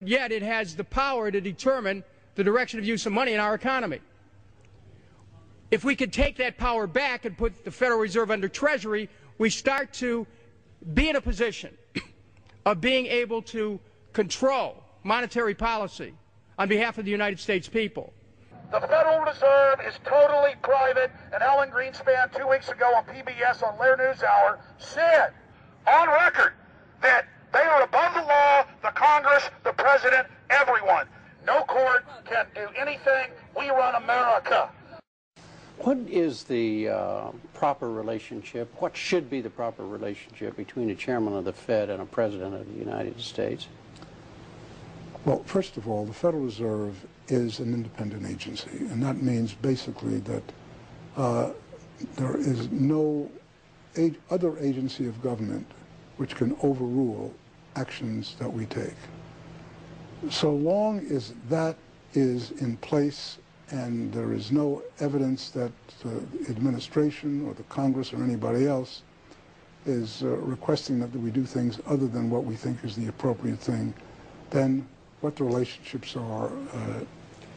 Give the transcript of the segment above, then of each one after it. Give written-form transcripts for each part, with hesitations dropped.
Yet it has the power to determine the direction of use of money in our economy. If we could take that power back and put the Federal Reserve under Treasury, we start to be in a position of being able to control monetary policy on behalf of the United States people. The Federal Reserve is totally private, and Alan Greenspan 2 weeks ago on PBS on Lair NewsHour said on record that they are above the law, the Congress, the President, everyone. No court can do anything. We run America. What is the proper relationship, what should be the proper relationship between a chairman of the Fed and a president of the United States? Well, first of all, the Federal Reserve is an independent agency, and that means basically that there is no other agency of government which can overrule actions that we take. So long as that is in place and there is no evidence that the administration or the Congress or anybody else is requesting that we do things other than what we think is the appropriate thing, then what the relationships are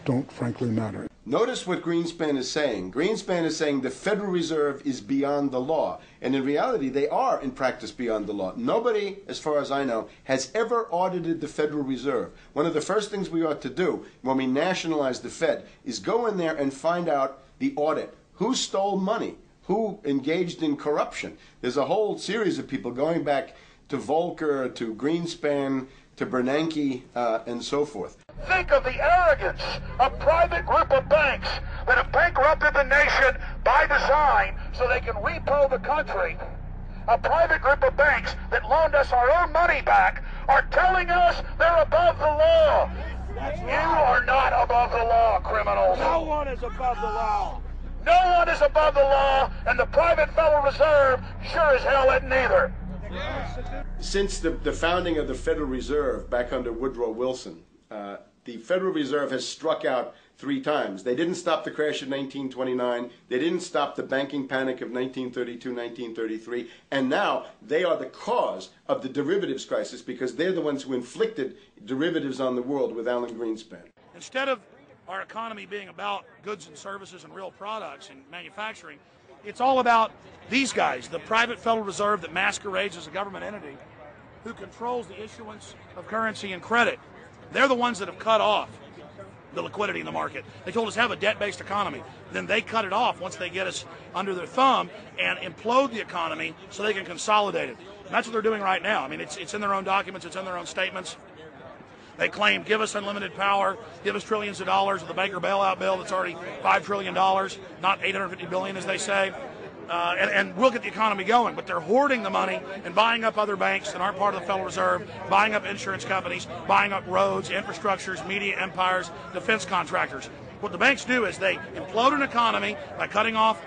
don't frankly matter. Notice what Greenspan is saying. Greenspan is saying the Federal Reserve is beyond the law. And in reality, they are in practice beyond the law. Nobody, as far as I know, has ever audited the Federal Reserve. One of the first things we ought to do when we nationalize the Fed is go in there and find out the audit. Who stole money? Who engaged in corruption? There's a whole series of people going back to Volcker, to Greenspan, to Bernanke, and so forth. Think of the arrogance of private group of banks that have bankrupted the nation by design so they can repo the country. A private group of banks that loaned us our own money back are telling us they're above the law. You are not above the law, criminals. No one is above the law. No one is above the law, and the private Federal Reserve sure as hell isn't either. Since the founding of the Federal Reserve back under Woodrow Wilson, the Federal Reserve has struck out 3 times. They didn't stop the crash of 1929. They didn't stop the banking panic of 1932, 1933. And now they are the cause of the derivatives crisis because they're the ones who inflicted derivatives on the world with Alan Greenspan. Instead of our economy being about goods and services and real products and manufacturing, it's all about these guys, the private Federal Reserve that masquerades as a government entity who controls the issuance of currency and credit. They're the ones that have cut off the liquidity in the market. They told us have a debt-based economy. Then they cut it off once they get us under their thumb and implode the economy so they can consolidate it. And that's what they're doing right now. I mean, it's in their own documents, it's in their own statements. They claim, give us unlimited power, give us trillions of dollars of the Baker bailout bill that's already $5 trillion, not $850 billion as they say. And we'll get the economy going, but they're hoarding the money and buying up other banks that aren't part of the Federal Reserve, buying up insurance companies, buying up roads, infrastructures, media empires, defense contractors. What the banks do is they implode an economy by cutting off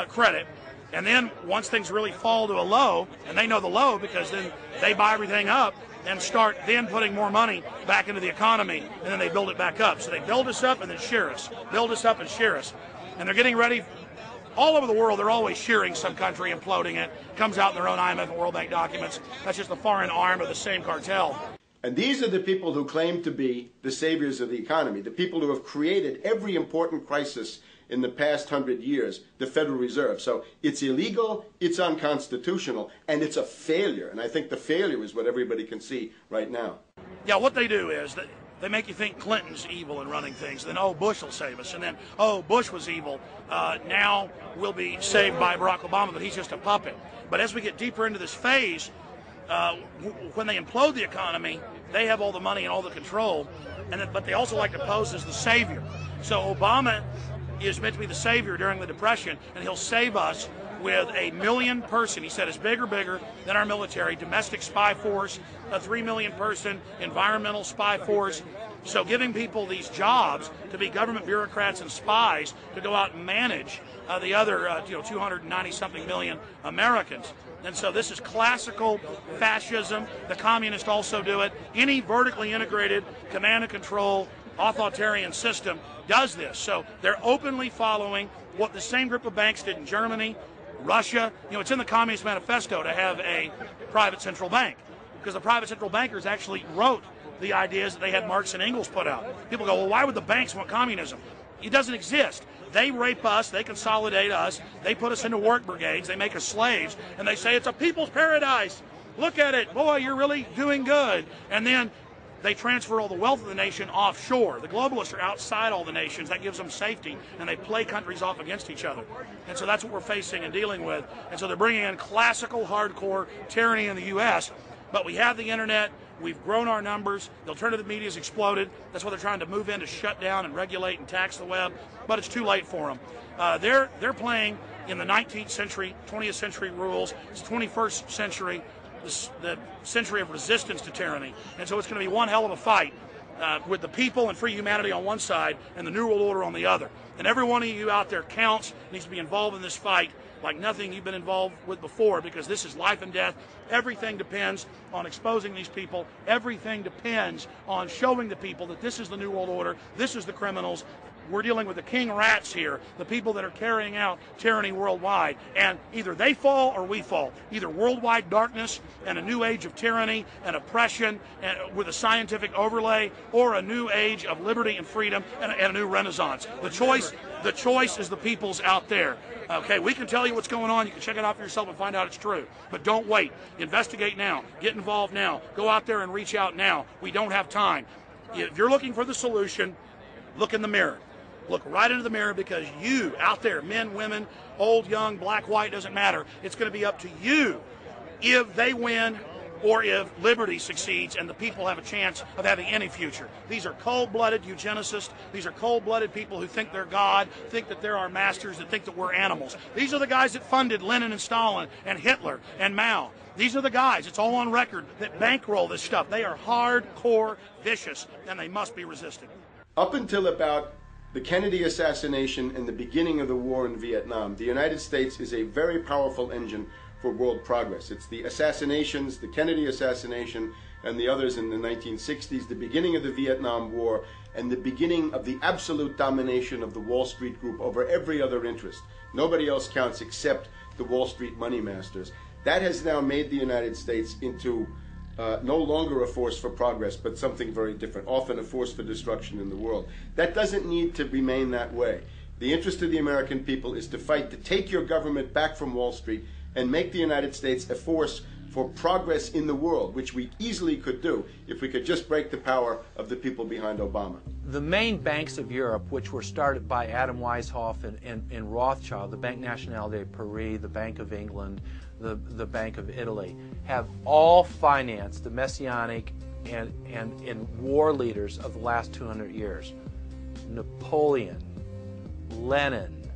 credit, and then once things really fall to a low, and they know the low because then they buy everything up and start then putting more money back into the economy, and then they build it back up. So they build us up and then shear us, build us up and shear us. And they're getting ready. All over the world, they're always shearing some country, imploding it. Comes out in their own IMF and World Bank documents. That's just the foreign arm of the same cartel. And these are the people who claim to be the saviors of the economy, the people who have created every important crisis in the past 100 years, the Federal Reserve. So it's illegal, it's unconstitutional, and it's a failure. And I think the failure is what everybody can see right now. Yeah, what they do is that they make you think Clinton's evil in running things. Then, oh, Bush will save us. And then, oh, Bush was evil. Now we'll be saved by Barack Obama, but he's just a puppet. But as we get deeper into this phase, when they implode the economy, they have all the money and all the control. But they also like to pose as the savior. So Obama is meant to be the savior during the Depression, and he'll save us with a 1 million person, he said, is bigger than our military, domestic spy force, a 3 million person environmental spy force. So giving people these jobs to be government bureaucrats and spies to go out and manage the other 290-something million Americans. And so this is classical fascism. The communists also do it. Any vertically integrated command and control authoritarian system does this. So they're openly following what the same group of banks did in Germany, Russia. It's in the Communist Manifesto to have a private central bank, because the private central bankers actually wrote the ideas that they had Marx and Engels put out. People go, well, why would the banks want communism? It doesn't exist. They rape us, they consolidate us, they put us into work brigades, they make us slaves, and they say it's a people's paradise. Look at it, boy, you're really doing good. And then they transfer all the wealth of the nation offshore. The globalists are outside all the nations. That gives them safety, and they play countries off against each other. And so that's what we're facing and dealing with. And so they're bringing in classical, hardcore tyranny in the U.S., but we have the internet. We've grown our numbers. The alternative media has exploded. That's why they're trying to move in to shut down and regulate and tax the web, but it's too late for them. They're playing in the 19th century, 20th century rules. It's 21st century, the century of resistance to tyranny. And so it's going to be one hell of a fight with the people and free humanity on one side and the New World Order on the other. And every one of you out there counts, needs to be involved in this fight like nothing you've been involved with before, because this is life and death. Everything depends on exposing these people. Everything depends on showing the people that this is the New World Order, this is the criminals. We're dealing with the king rats here, the people that are carrying out tyranny worldwide. And either they fall or we fall. Either worldwide darkness and a new age of tyranny and oppression and with a scientific overlay, or a new age of liberty and freedom and a new renaissance. The choice is the people's out there. Okay, we can tell you what's going on. You can check it out for yourself and find out it's true. But don't wait. Investigate now. Get involved now. Go out there and reach out now. We don't have time. If you're looking for the solution, look in the mirror. Look right into the mirror, because you out there, men, women, old, young, black, white, doesn't matter. It's going to be up to you if they win or if liberty succeeds and the people have a chance of having any future. These are cold-blooded eugenicists. These are cold-blooded people who think they're God, think that they're our masters, that think that we're animals. These are the guys that funded Lenin and Stalin and Hitler and Mao. These are the guys, it's all on record, that bankroll this stuff. They are hardcore vicious, and they must be resisted. Up until about the Kennedy assassination and the beginning of the war in Vietnam, the United States is a very powerful engine for world progress. It's the assassinations, the Kennedy assassination, and the others in the 1960s, the beginning of the Vietnam War, and the beginning of the absolute domination of the Wall Street Group over every other interest. Nobody else counts except the Wall Street money masters. That has now made the United States into no longer a force for progress, but something very different, often a force for destruction in the world. That doesn't need to remain that way. The interest of the American people is to fight to take your government back from Wall Street and make the United States a force for progress in the world, which we easily could do if we could just break the power of the people behind Obama. The main banks of Europe, which were started by Adam Weishaupt and Rothschild, the Banque Nationale de Paris, the Bank of England, the Bank of Italy, have all financed the messianic and war leaders of the last 200 years. Napoleon, Lenin,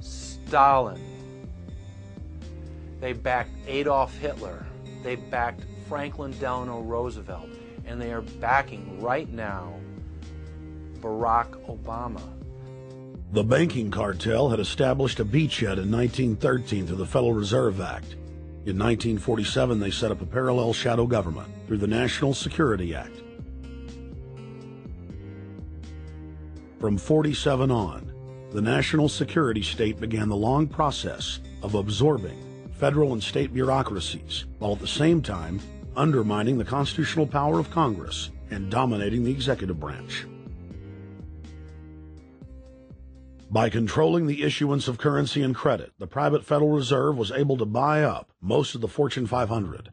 Stalin. They backed Adolf Hitler. They backed Franklin Delano Roosevelt. And they are backing right now Barack Obama. The banking cartel had established a beachhead in 1913 through the Federal Reserve Act. In 1947, they set up a parallel shadow government through the National Security Act. From 47 on, the national security state began the long process of absorbing federal and state bureaucracies, while at the same time undermining the constitutional power of Congress and dominating the executive branch. By controlling the issuance of currency and credit, the private Federal Reserve was able to buy up most of the Fortune 500.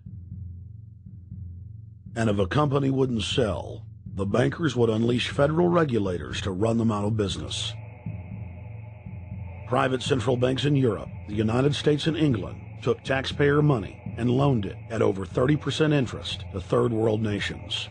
And if a company wouldn't sell, the bankers would unleash federal regulators to run them out of business. Private central banks in Europe, the United States, and England took taxpayer money and loaned it at over 30% interest to third world nations.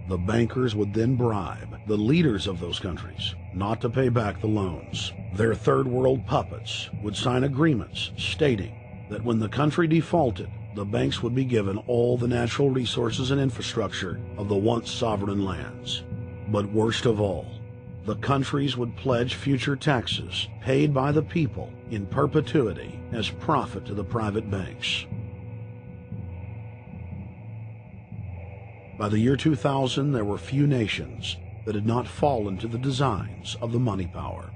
The bankers would then bribe the leaders of those countries not to pay back the loans. Their third world puppets would sign agreements stating that when the country defaulted, the banks would be given all the natural resources and infrastructure of the once sovereign lands. But worst of all, the countries would pledge future taxes paid by the people in perpetuity as profit to the private banks. By the year 2000, there were few nations that had not fallen to the designs of the money power.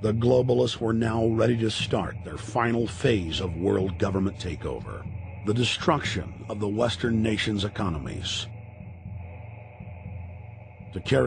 The globalists were now ready to start their final phase of world government takeover, the destruction of the Western nations' economies. to carry